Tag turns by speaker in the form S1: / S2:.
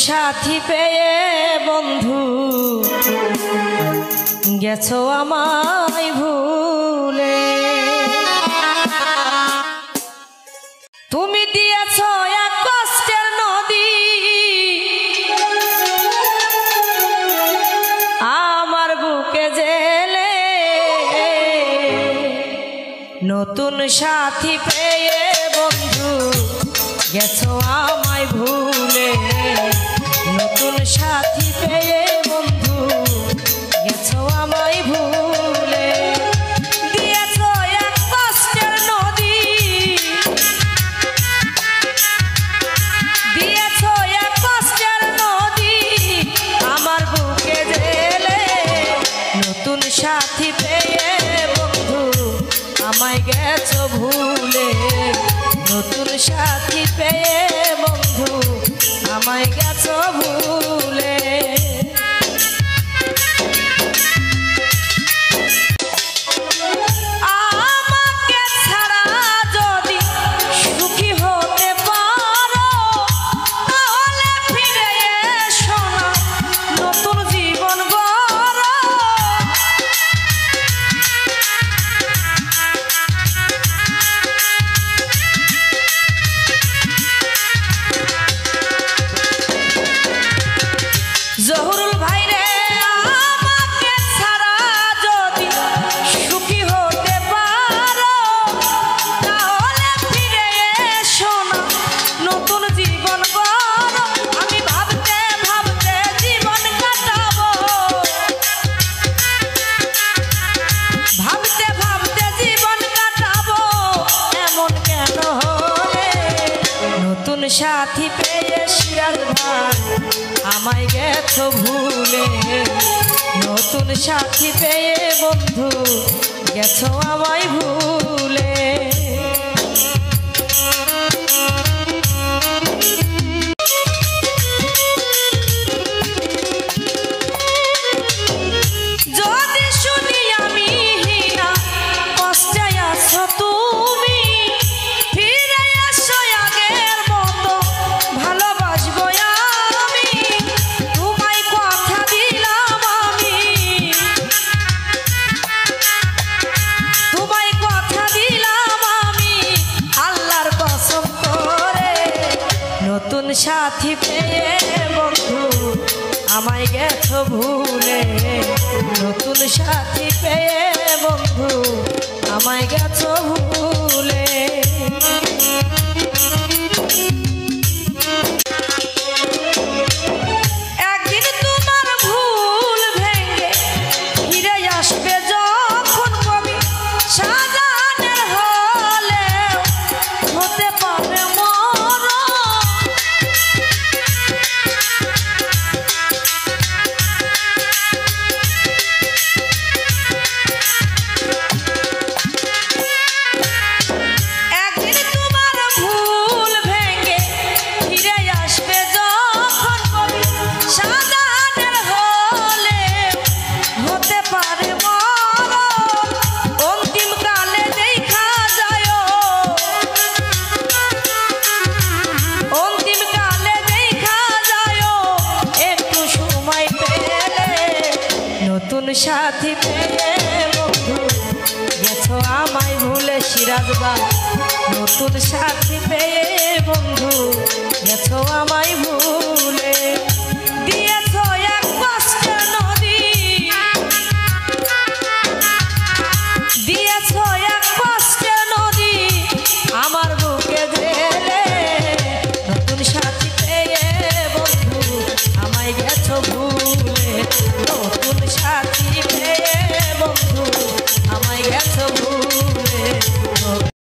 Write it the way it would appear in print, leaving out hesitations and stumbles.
S1: সাথী পেয়ে বন্ধু গেছো আমায় ভুলে। তুমি দিয়েছো এক কষ্টের নদী আমার বুকে জেলে। নতুন সাথী পেয়ে বন্ধু গেছো আমায় ভুলে। নতুন সাথী পেয়ে বন্ধু গেছো আমায় ভুলে। দিয়েছো এক কষ্টের নদী, দিয়েছো এক কষ্টের নদী আমার বুকে জেলে। নতুন সাথী পেয়ে বন্ধু আমায় গেছো ভুলে। নতুন সাথী পেয়ে বন্ধু আমায় গেছো ভুলে। আমাকে ছাড়া যদি সুখী হতে পারো তাহলে ফিরে এসো না, নতুন জীবন গড়ো। জহুরুল ভাই রে আমাকে ছাড়া যদি সুখী হতে পারো তাহলে ফিরে এসো না, নতুন জীবন গড়ো। আমি ভাবতে ভাবতে জীবন কাটাবো, ভাবতে ভাবতে জীবন কাটাবো, এমন কেন হলে? নতুন সাথী পেয়ে সিরাজ ভাই আমায় গেছো ভুলে। নতুন সাথী পেয়ে বন্ধু গেছো আমায় ভুলে। যদি শুনি আমি হীনা কষ্টে আছো তুমি, ফিরে আসো আগের মতো ভালোবাসবো আমি। তোমায় কথা দিলাম আমি, তোমায় কথা দিলাম আমি আল্লাহর কসম করে। নতুন সাথী পেয়ে বন্ধু আমায় গেছো ভুলে। নতুন সাথী পেয়ে বন্ধু আমায় গেছো ভুলে। একদিন তোমার ভুল ভেঙে ফিরে আসবে যখন কবি শাহজাহানের হলেও হতে পারে মরণ। একদিন তোমার ভুল ভেঙে ফিরে আসবে যখন কবি শাহজাহানের হলেও হতে পারে মরণ। অন্তিম কালে দেখা যায়, অন্তিম কালে দেখা যায় একটু সময় পেলে। নতুন সাথী পেয়ে বন্ধু গেছো আমায় ভুলে সিরাজ ভাই। নতুন সাথী পেয়ে বন্ধু গেছো আমায় ভুলে।